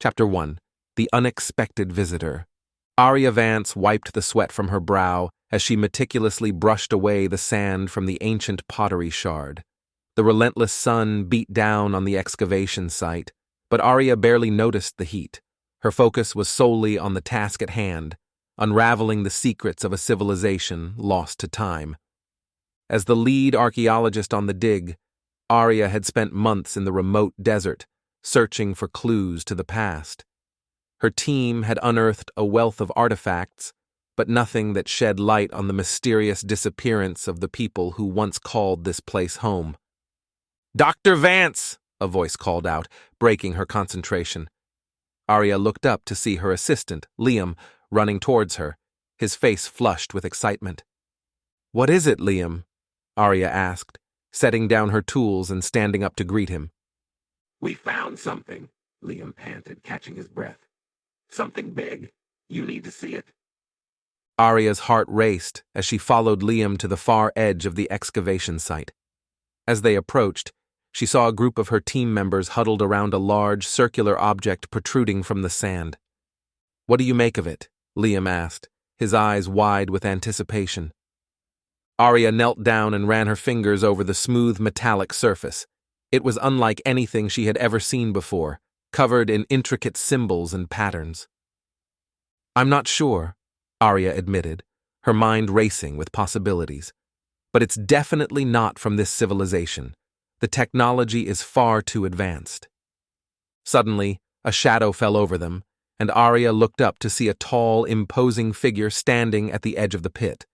Chapter 1. The Unexpected Visitor. Aria Vance wiped the sweat from her brow as she meticulously brushed away the sand from the ancient pottery shard. The relentless sun beat down on the excavation site, but Aria barely noticed the heat. Her focus was solely on the task at hand, unraveling the secrets of a civilization lost to time. As the lead archaeologist on the dig, Aria had spent months in the remote desert, searching for clues to the past. Her team had unearthed a wealth of artifacts, but nothing that shed light on the mysterious disappearance of the people who once called this place home. "Dr. Vance!" a voice called out, breaking her concentration. Aria looked up to see her assistant, Liam, running towards her, his face flushed with excitement. "What is it, Liam?" Aria asked, setting down her tools and standing up to greet him. "We found something," Liam panted, catching his breath. "Something big. You need to see it." Aria's heart raced as she followed Liam to the far edge of the excavation site. As they approached, she saw a group of her team members huddled around a large, circular object protruding from the sand. "What do you make of it?" Liam asked, his eyes wide with anticipation. Aria knelt down and ran her fingers over the smooth metallic surface. It was unlike anything she had ever seen before, covered in intricate symbols and patterns. "I'm not sure," Aria admitted, her mind racing with possibilities. "But it's definitely not from this civilization. The technology is far too advanced." Suddenly, a shadow fell over them, and Aria looked up to see a tall, imposing figure standing at the edge of the pit.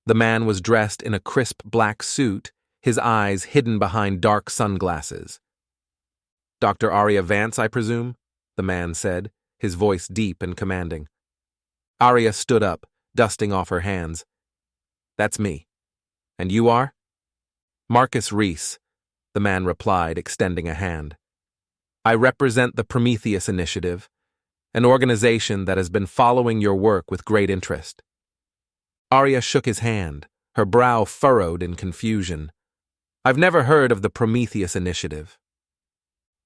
The man was dressed in a crisp black suit, his eyes hidden behind dark sunglasses. "Dr. Aria Vance, I presume?" the man said, his voice deep and commanding. Aria stood up, dusting off her hands. "That's me. And you are?" "Marcus Reese," the man replied, extending a hand. "I represent the Prometheus Initiative, an organization that has been following your work with great interest." Aria shook his hand, her brow furrowed in confusion. "I've never heard of the Prometheus Initiative."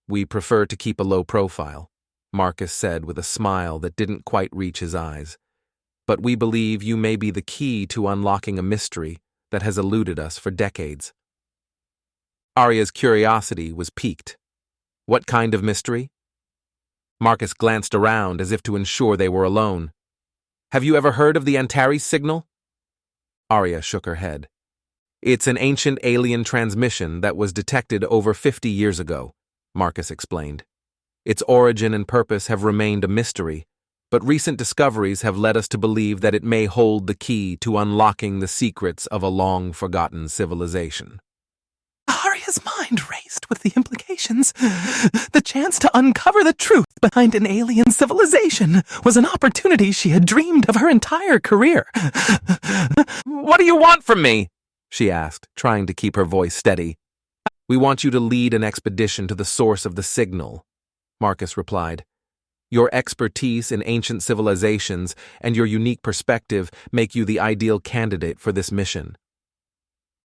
"We prefer to keep a low profile," Marcus said with a smile that didn't quite reach his eyes. "But we believe you may be the key to unlocking a mystery that has eluded us for decades." Aria's curiosity was piqued. "What kind of mystery?" Marcus glanced around as if to ensure they were alone. "Have you ever heard of the Antares signal?" Aria shook her head. "It's an ancient alien transmission that was detected over 50 years ago," Marcus explained. "Its origin and purpose have remained a mystery, but recent discoveries have led us to believe that it may hold the key to unlocking the secrets of a long-forgotten civilization." Aria's mind raced with the implications. The chance to uncover the truth behind an alien civilization was an opportunity she had dreamed of her entire career. "What do you want from me?" she asked, trying to keep her voice steady. "We want you to lead an expedition to the source of the signal," Marcus replied. "Your expertise in ancient civilizations and your unique perspective make you the ideal candidate for this mission."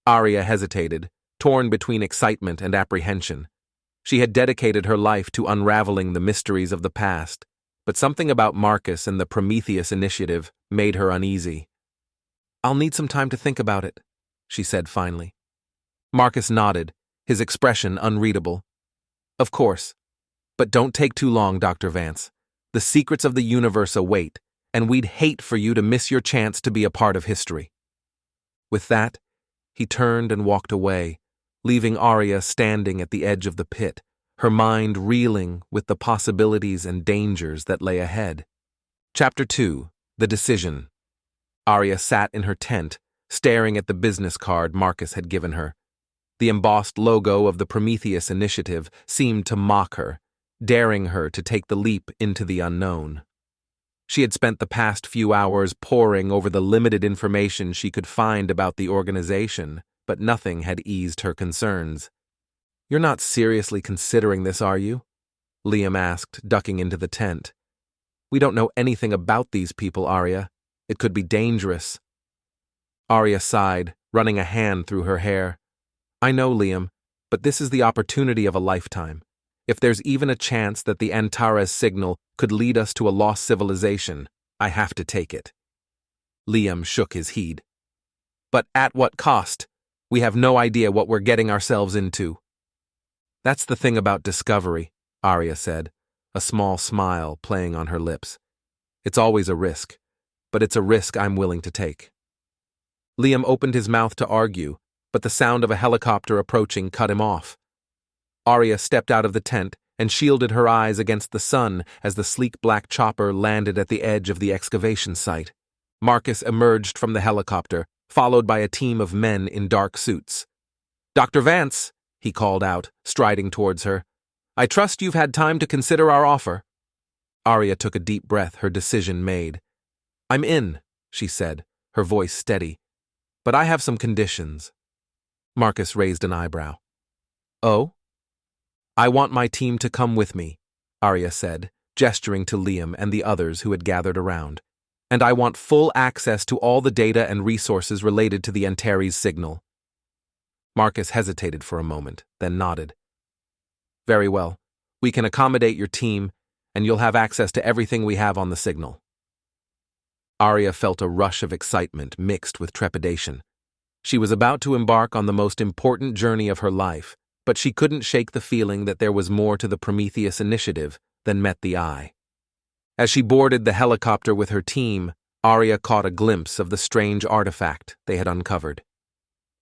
Aria hesitated, torn between excitement and apprehension. She had dedicated her life to unraveling the mysteries of the past, but something about Marcus and the Prometheus Initiative made her uneasy. "I'll need some time to think about it," she said finally. Marcus nodded, his expression unreadable. "Of course. But don't take too long, Dr. Vance. The secrets of the universe await, and we'd hate for you to miss your chance to be a part of history." With that, he turned and walked away, leaving Aria standing at the edge of the pit, her mind reeling with the possibilities and dangers that lay ahead. Chapter 2. The Decision. Aria sat in her tent, staring at the business card Marcus had given her. The embossed logo of the Prometheus Initiative seemed to mock her, daring her to take the leap into the unknown. She had spent the past few hours poring over the limited information she could find about the organization, but nothing had eased her concerns. "You're not seriously considering this, are you?" Liam asked, ducking into the tent. "We don't know anything about these people, Aria. It could be dangerous." Aria sighed, running a hand through her hair. "I know, Liam, but this is the opportunity of a lifetime. If there's even a chance that the Antares signal could lead us to a lost civilization, I have to take it. Liam shook his head. But at what cost? We have no idea what we're getting ourselves into. That's the thing about discovery, Aria said, a small smile playing on her lips. It's always a risk, but it's a risk I'm willing to take. Liam opened his mouth to argue, but the sound of a helicopter approaching cut him off. Aria stepped out of the tent and shielded her eyes against the sun as the sleek black chopper landed at the edge of the excavation site. Marcus emerged from the helicopter, followed by a team of men in dark suits. "Dr. Vance," he called out, striding towards her. "I trust you've had time to consider our offer." Aria took a deep breath, her decision made. "I'm in," she said, her voice steady. "But I have some conditions." Marcus raised an eyebrow. "Oh?" "I want my team to come with me," Aria said, gesturing to Liam and the others who had gathered around. "And I want full access to all the data and resources related to the Antares signal." Marcus hesitated for a moment, then nodded. "Very well. We can accommodate your team, and you'll have access to everything we have on the signal." Aria felt a rush of excitement mixed with trepidation. She was about to embark on the most important journey of her life, but she couldn't shake the feeling that there was more to the Prometheus Initiative than met the eye. As she boarded the helicopter with her team, Aria caught a glimpse of the strange artifact they had uncovered.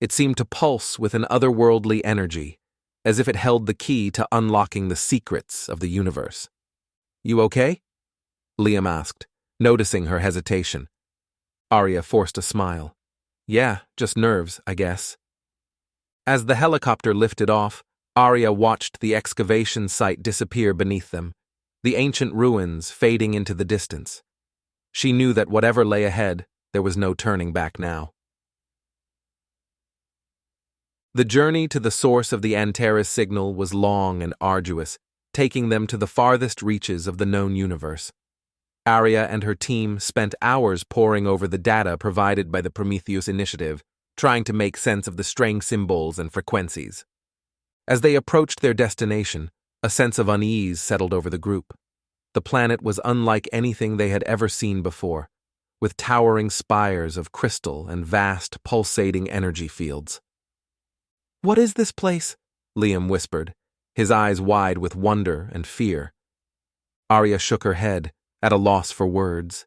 It seemed to pulse with an otherworldly energy, as if it held the key to unlocking the secrets of the universe. "You okay?" Liam asked, noticing her hesitation. Aria forced a smile. "Yeah, just nerves, I guess." As the helicopter lifted off, Aria watched the excavation site disappear beneath them, the ancient ruins fading into the distance. She knew that whatever lay ahead, there was no turning back now. The journey to the source of the Antares signal was long and arduous, taking them to the farthest reaches of the known universe. Aria and her team spent hours poring over the data provided by the Prometheus Initiative, trying to make sense of the strange symbols and frequencies. As they approached their destination, a sense of unease settled over the group. The planet was unlike anything they had ever seen before, with towering spires of crystal and vast, pulsating energy fields. "What is this place?" Liam whispered, his eyes wide with wonder and fear. Aria shook her head, at a loss for words.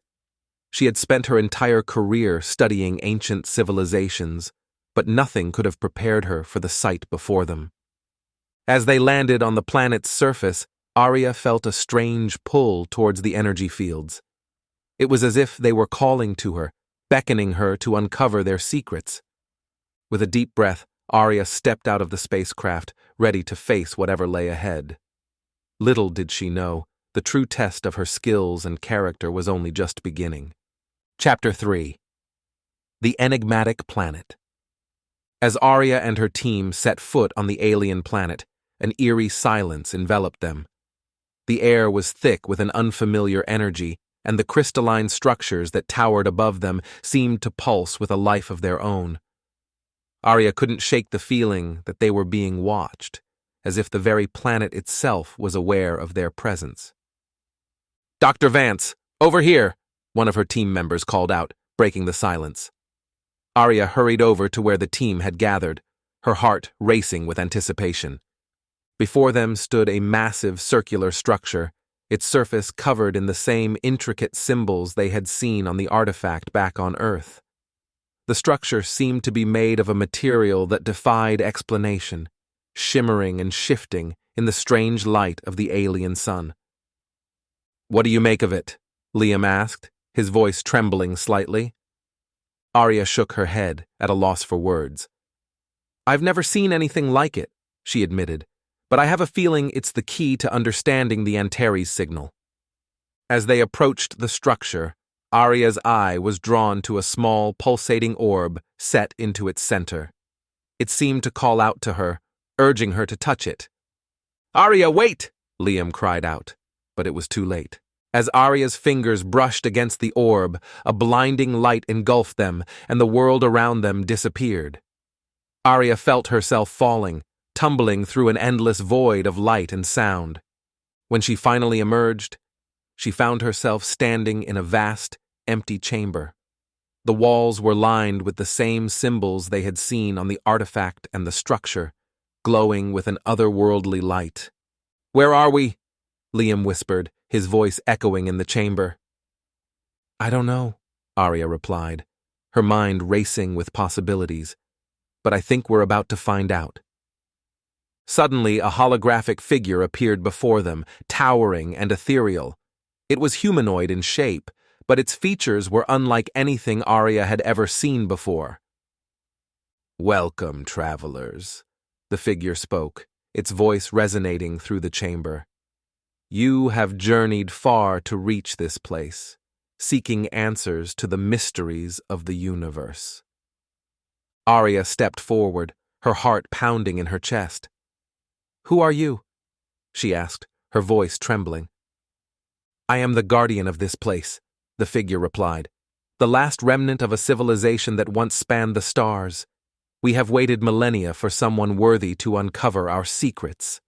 She had spent her entire career studying ancient civilizations, but nothing could have prepared her for the sight before them. As they landed on the planet's surface, Aria felt a strange pull towards the energy fields. It was as if they were calling to her, beckoning her to uncover their secrets. With a deep breath, Aria stepped out of the spacecraft, ready to face whatever lay ahead. Little did she know, the true test of her skills and character was only just beginning. Chapter 3. The Enigmatic Planet. As Aria and her team set foot on the alien planet, an eerie silence enveloped them. The air was thick with an unfamiliar energy, and the crystalline structures that towered above them seemed to pulse with a life of their own. Aria couldn't shake the feeling that they were being watched, as if the very planet itself was aware of their presence. "Dr. Vance, over here!" one of her team members called out, breaking the silence. Aria hurried over to where the team had gathered, her heart racing with anticipation. Before them stood a massive circular structure, its surface covered in the same intricate symbols they had seen on the artifact back on Earth. The structure seemed to be made of a material that defied explanation, shimmering and shifting in the strange light of the alien sun. "What do you make of it?" Liam asked, his voice trembling slightly. Aria shook her head, at a loss for words. "I've never seen anything like it," she admitted, "but I have a feeling it's the key to understanding the Antares signal." As they approached the structure, Aria's eye was drawn to a small, pulsating orb set into its center. It seemed to call out to her, urging her to touch it. "Aria, wait!" Liam cried out, but it was too late. As Aria's fingers brushed against the orb, a blinding light engulfed them, and the world around them disappeared. Aria felt herself falling, tumbling through an endless void of light and sound. When she finally emerged, she found herself standing in a vast, empty chamber. The walls were lined with the same symbols they had seen on the artifact and the structure, glowing with an otherworldly light. "Where are we?" Liam whispered, his voice echoing in the chamber. "I don't know," Aria replied, her mind racing with possibilities. "But I think we're about to find out." Suddenly, a holographic figure appeared before them, towering and ethereal. It was humanoid in shape, but its features were unlike anything Aria had ever seen before. "Welcome, travelers," the figure spoke, its voice resonating through the chamber. "You have journeyed far to reach this place, seeking answers to the mysteries of the universe." Aria stepped forward, her heart pounding in her chest. "Who are you?" she asked, her voice trembling. "I am the guardian of this place," the figure replied. "The last remnant of a civilization that once spanned the stars. We have waited millennia for someone worthy to uncover our secrets."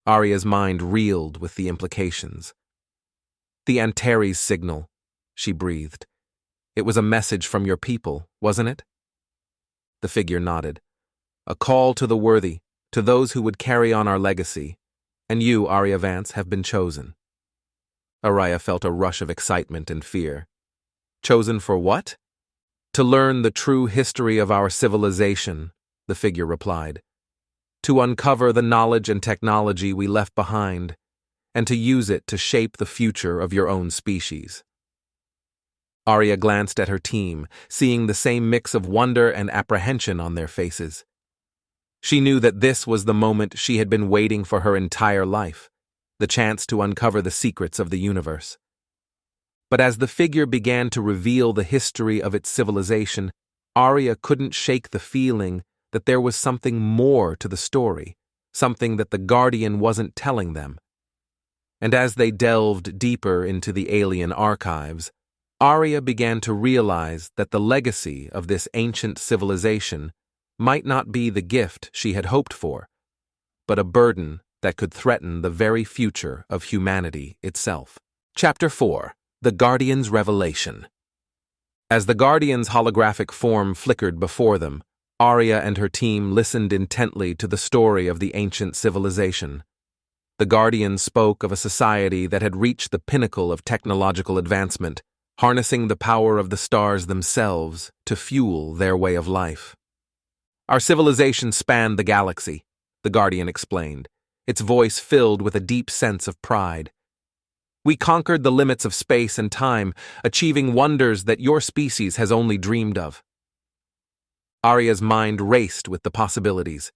Aria's mind reeled with the implications. "The Antares signal," she breathed. "It was a message from your people, wasn't it?" The figure nodded. "A call to the worthy, to those who would carry on our legacy. And you, Aria Vance, have been chosen." Aria felt a rush of excitement and fear. "Chosen for what?" "To learn the true history of our civilization," the figure replied. "To uncover the knowledge and technology we left behind, and to use it to shape the future of your own species." Aria glanced at her team, seeing the same mix of wonder and apprehension on their faces. She knew that this was the moment she had been waiting for her entire life, the chance to uncover the secrets of the universe. But as the figure began to reveal the history of its civilization, Aria couldn't shake the feeling that there was something more to the story, something that the Guardian wasn't telling them. And as they delved deeper into the alien archives, Aria began to realize that the legacy of this ancient civilization might not be the gift she had hoped for, but a burden that could threaten the very future of humanity itself. Chapter 4: The Guardian's Revelation. As the Guardian's holographic form flickered before them, Aria and her team listened intently to the story of the ancient civilization. The Guardian spoke of a society that had reached the pinnacle of technological advancement, harnessing the power of the stars themselves to fuel their way of life. "Our civilization spanned the galaxy," the Guardian explained, its voice filled with a deep sense of pride. "We conquered the limits of space and time, achieving wonders that your species has only dreamed of." Aria's mind raced with the possibilities.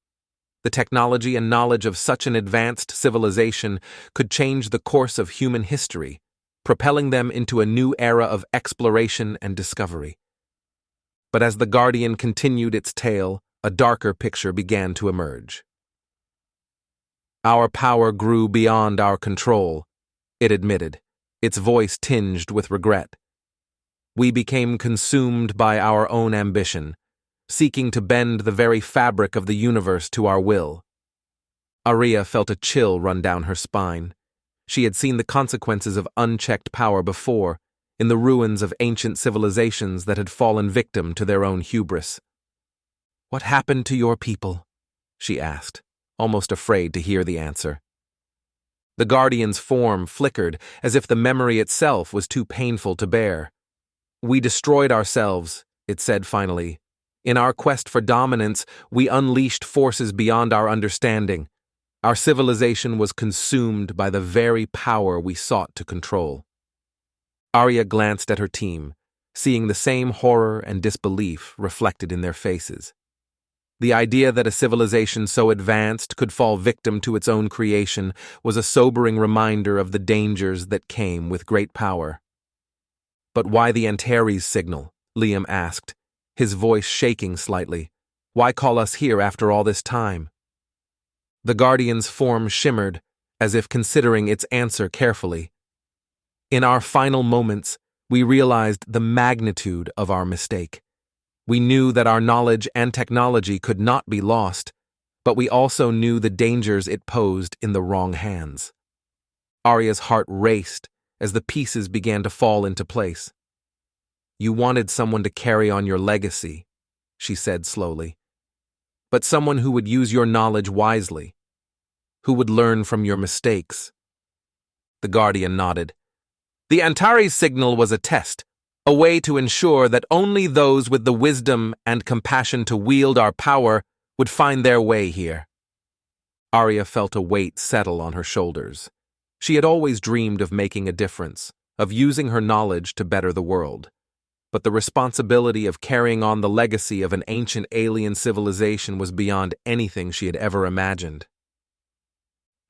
The technology and knowledge of such an advanced civilization could change the course of human history, propelling them into a new era of exploration and discovery. But as the Guardian continued its tale, a darker picture began to emerge. "Our power grew beyond our control," it admitted, its voice tinged with regret. "We became consumed by our own ambition, seeking to bend the very fabric of the universe to our will." Aria felt a chill run down her spine. She had seen the consequences of unchecked power before, in the ruins of ancient civilizations that had fallen victim to their own hubris. "What happened to your people?" she asked, almost afraid to hear the answer. The Guardian's form flickered, as if the memory itself was too painful to bear. "We destroyed ourselves," it said finally. "In our quest for dominance, we unleashed forces beyond our understanding. Our civilization was consumed by the very power we sought to control." Aria glanced at her team, seeing the same horror and disbelief reflected in their faces. The idea that a civilization so advanced could fall victim to its own creation was a sobering reminder of the dangers that came with great power. "But why the Antares signal?" Liam asked, his voice shaking slightly. "Why call us here after all this time?" The Guardian's form shimmered, as if considering its answer carefully. "In our final moments, we realized the magnitude of our mistake. We knew that our knowledge and technology could not be lost, but we also knew the dangers it posed in the wrong hands. Aria's heart raced as the pieces began to fall into place. "You wanted someone to carry on your legacy," she said slowly. "But someone who would use your knowledge wisely, who would learn from your mistakes." The Guardian nodded. "The Antares signal was a test, a way to ensure that only those with the wisdom and compassion to wield our power would find their way here." Aria felt a weight settle on her shoulders. She had always dreamed of making a difference, of using her knowledge to better the world. But the responsibility of carrying on the legacy of an ancient alien civilization was beyond anything she had ever imagined.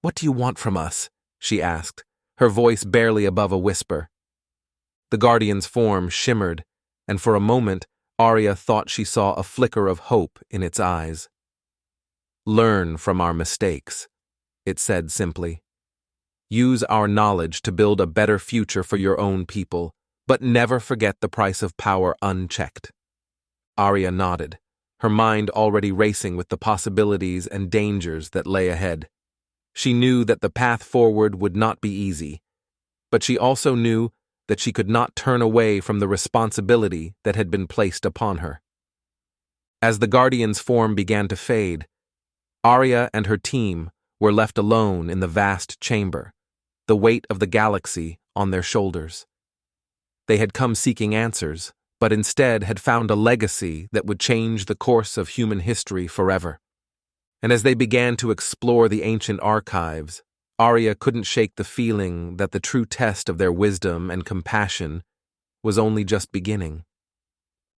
"What do you want from us?" she asked, her voice barely above a whisper. The Guardian's form shimmered, and for a moment Aria thought she saw a flicker of hope in its eyes. "Learn from our mistakes," it said simply. "Use our knowledge to build a better future for your own people, but never forget the price of power unchecked." Aria nodded, her mind already racing with the possibilities and dangers that lay ahead. She knew that the path forward would not be easy, but she also knew that she could not turn away from the responsibility that had been placed upon her. As the Guardian's form began to fade, Aria and her team were left alone in the vast chamber, the weight of the galaxy on their shoulders. They had come seeking answers, but instead had found a legacy that would change the course of human history forever. And as they began to explore the ancient archives, Aria couldn't shake the feeling that the true test of their wisdom and compassion was only just beginning.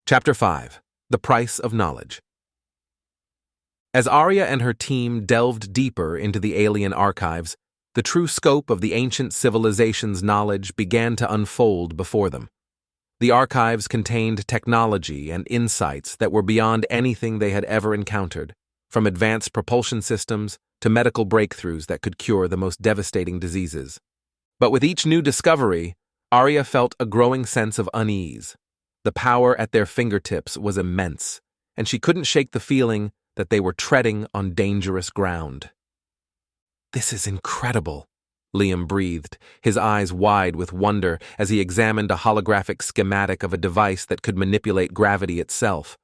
Chapter 5. The Price of Knowledge. As Aria and her team delved deeper into the alien archives, the true scope of the ancient civilization's knowledge began to unfold before them. The archives contained technology and insights that were beyond anything they had ever encountered, from advanced propulsion systems to medical breakthroughs that could cure the most devastating diseases. But with each new discovery, Aria felt a growing sense of unease. The power at their fingertips was immense, and she couldn't shake the feeling that they were treading on dangerous ground. "This is incredible," Liam breathed, his eyes wide with wonder as he examined a holographic schematic of a device that could manipulate gravity itself.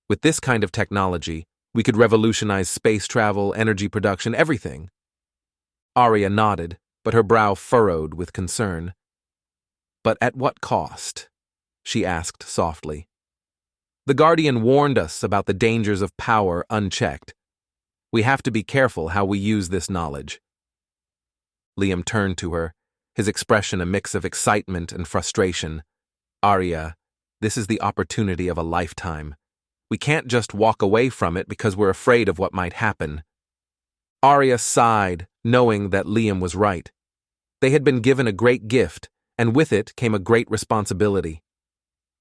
"With this kind of technology, we could revolutionize space travel, energy production, everything." Aria nodded, but her brow furrowed with concern. "But at what cost?" she asked softly. "The Guardian warned us about the dangers of power unchecked. We have to be careful how we use this knowledge." Liam turned to her, his expression a mix of excitement and frustration. "Aria, this is the opportunity of a lifetime. We can't just walk away from it because we're afraid of what might happen." Aria sighed, knowing that Liam was right. They had been given a great gift, and with it came a great responsibility.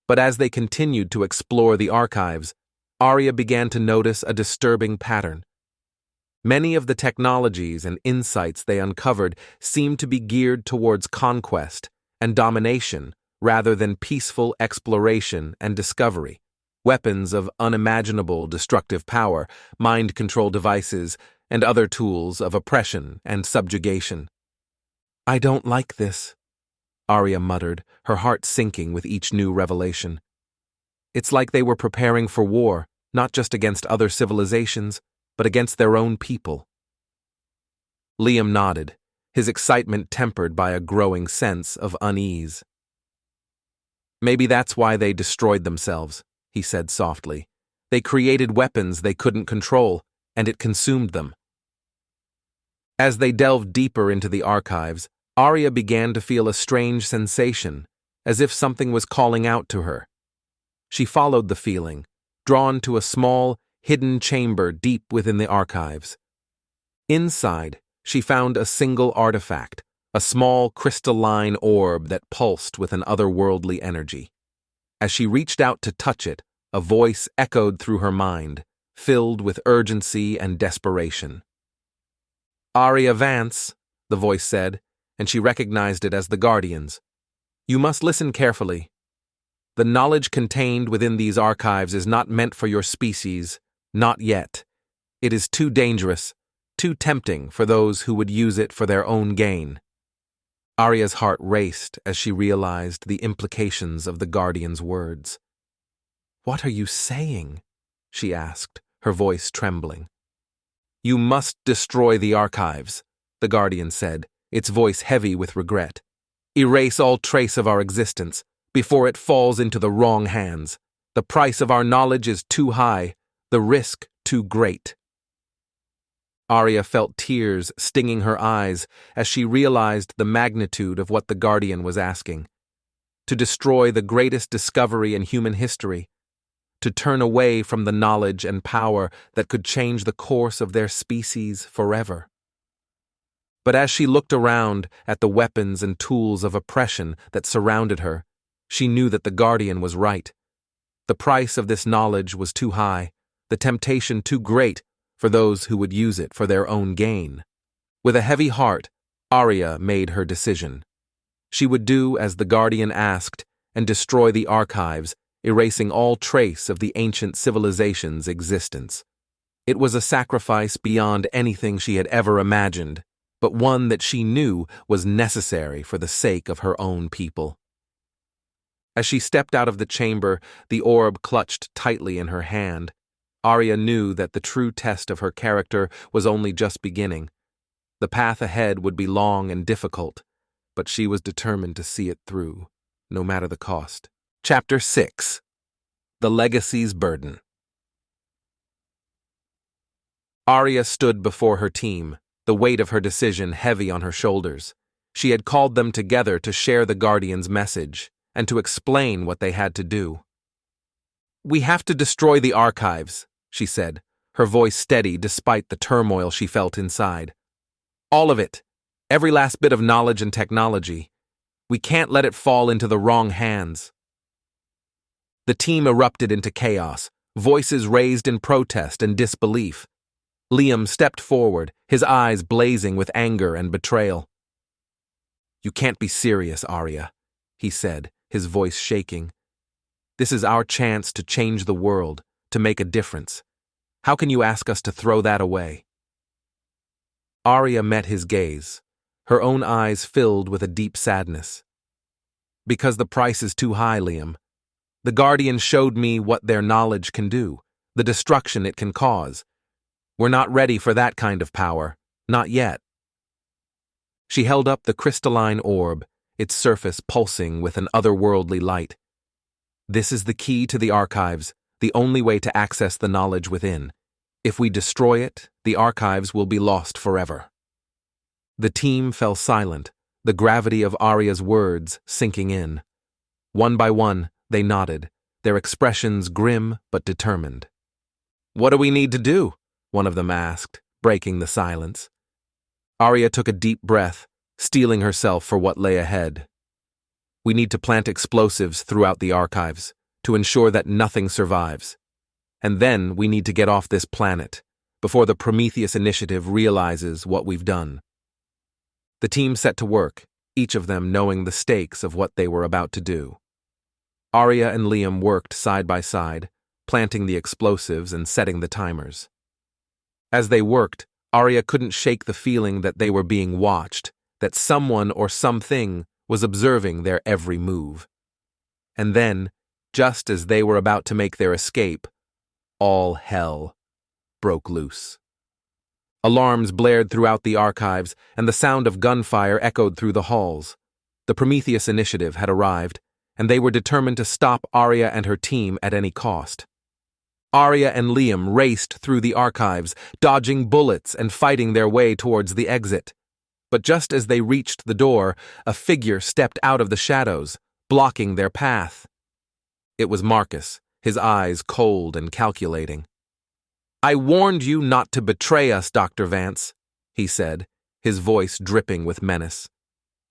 But as they continued to explore the archives, Aria began to notice a disturbing pattern. Many of the technologies and insights they uncovered seemed to be geared towards conquest and domination rather than peaceful exploration and discovery. Weapons of unimaginable destructive power, mind control devices, and other tools of oppression and subjugation. "I don't like this," Aria muttered, her heart sinking with each new revelation. It's like they were preparing for war, not just against other civilizations, but against their own people. Liam nodded, his excitement tempered by a growing sense of unease. "Maybe that's why they destroyed themselves," he said softly. "They created weapons they couldn't control, and it consumed them." As they delved deeper into the archives, Aria began to feel a strange sensation, as if something was calling out to her. She followed the feeling, drawn to a small, hidden chamber deep within the archives. Inside, she found a single artifact, a small crystalline orb that pulsed with an otherworldly energy. As she reached out to touch it, a voice echoed through her mind, filled with urgency and desperation. "Aria Vance," the voice said, and she recognized it as the Guardian's. "You must listen carefully. The knowledge contained within these archives is not meant for your species, not yet. It is too dangerous, too tempting for those who would use it for their own gain. Aria's heart raced as she realized the implications of the Guardian's words. "What are you saying?" she asked, her voice trembling. "You must destroy the archives," the Guardian said, its voice heavy with regret. "Erase all trace of our existence before it falls into the wrong hands. The price of our knowledge is too high, the risk too great." Aria felt tears stinging her eyes as she realized the magnitude of what the Guardian was asking. To destroy the greatest discovery in human history, to turn away from the knowledge and power that could change the course of their species forever. But as she looked around at the weapons and tools of oppression that surrounded her, she knew that the Guardian was right. The price of this knowledge was too high, the temptation too great for those who would use it for their own gain. With a heavy heart, Aria made her decision. She would do as the Guardian asked and destroy the archives, erasing all trace of the ancient civilization's existence. It was a sacrifice beyond anything she had ever imagined, but one that she knew was necessary for the sake of her own people. As she stepped out of the chamber, the orb clutched tightly in her hand. Aria knew that the true test of her character was only just beginning. The path ahead would be long and difficult, but she was determined to see it through, no matter the cost. Chapter 6. The Legacy's Burden. Aria stood before her team, the weight of her decision heavy on her shoulders. She had called them together to share the Guardian's message and to explain what they had to do. "We have to destroy the archives," she said, her voice steady despite the turmoil she felt inside. "All of it. Every last bit of knowledge and technology. We can't let it fall into the wrong hands." The team erupted into chaos, voices raised in protest and disbelief. Liam stepped forward, his eyes blazing with anger and betrayal. "You can't be serious, Aria," he said, his voice shaking. "This is our chance to change the world, to make a difference. How can you ask us to throw that away?" Aria met his gaze, her own eyes filled with a deep sadness. "Because the price is too high, Liam. The Guardian showed me what their knowledge can do, the destruction it can cause. We're not ready for that kind of power, not yet." She held up the crystalline orb, its surface pulsing with an otherworldly light. "This is the key to the archives, the only way to access the knowledge within. If we destroy it, the archives will be lost forever." The team fell silent, the gravity of Aria's words sinking in. One by one, they nodded, their expressions grim but determined. "What do we need to do?" one of them asked, breaking the silence. Aria took a deep breath, steeling herself for what lay ahead. "We need to plant explosives throughout the archives, to ensure that nothing survives. And then we need to get off this planet, before the Prometheus Initiative realizes what we've done." The team set to work, each of them knowing the stakes of what they were about to do. Aria and Liam worked side by side, planting the explosives and setting the timers. As they worked, Aria couldn't shake the feeling that they were being watched, that someone or something was observing their every move. And then, just as they were about to make their escape, all hell broke loose. Alarms blared throughout the archives, and the sound of gunfire echoed through the halls. The Prometheus Initiative had arrived, and they were determined to stop Aria and her team at any cost. Aria and Liam raced through the archives, dodging bullets and fighting their way towards the exit. But just as they reached the door, a figure stepped out of the shadows, blocking their path. It was Marcus, his eyes cold and calculating. "I warned you not to betray us, Dr. Vance," he said, his voice dripping with menace.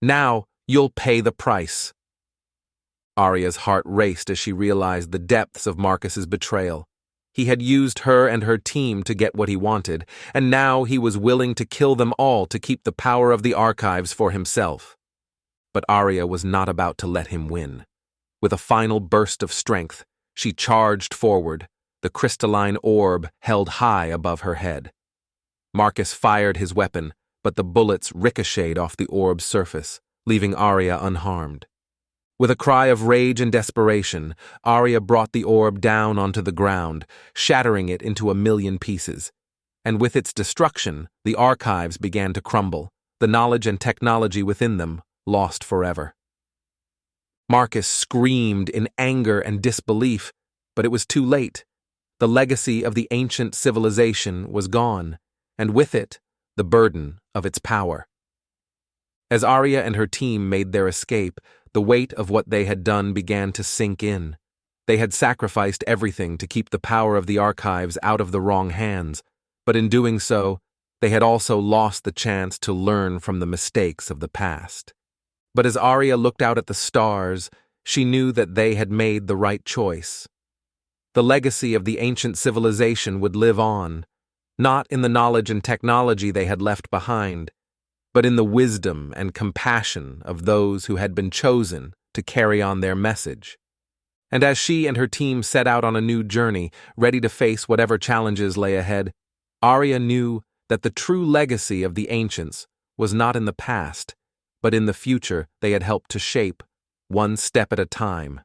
"Now you'll pay the price." Aria's heart raced as she realized the depths of Marcus's betrayal. He had used her and her team to get what he wanted, and now he was willing to kill them all to keep the power of the archives for himself. But Aria was not about to let him win. With a final burst of strength, she charged forward, the crystalline orb held high above her head. Marcus fired his weapon, but the bullets ricocheted off the orb's surface, leaving Aria unharmed. With a cry of rage and desperation, Aria brought the orb down onto the ground, shattering it into a million pieces. And with its destruction, the archives began to crumble, the knowledge and technology within them lost forever. Marcus screamed in anger and disbelief, but it was too late. The legacy of the ancient civilization was gone, and with it, the burden of its power. As Aria and her team made their escape, the weight of what they had done began to sink in. They had sacrificed everything to keep the power of the archives out of the wrong hands, but in doing so, they had also lost the chance to learn from the mistakes of the past. But as Aria looked out at the stars, she knew that they had made the right choice. The legacy of the ancient civilization would live on, not in the knowledge and technology they had left behind, but in the wisdom and compassion of those who had been chosen to carry on their message. And as she and her team set out on a new journey, ready to face whatever challenges lay ahead, Aria knew that the true legacy of the ancients was not in the past, but in the future they had helped to shape, one step at a time.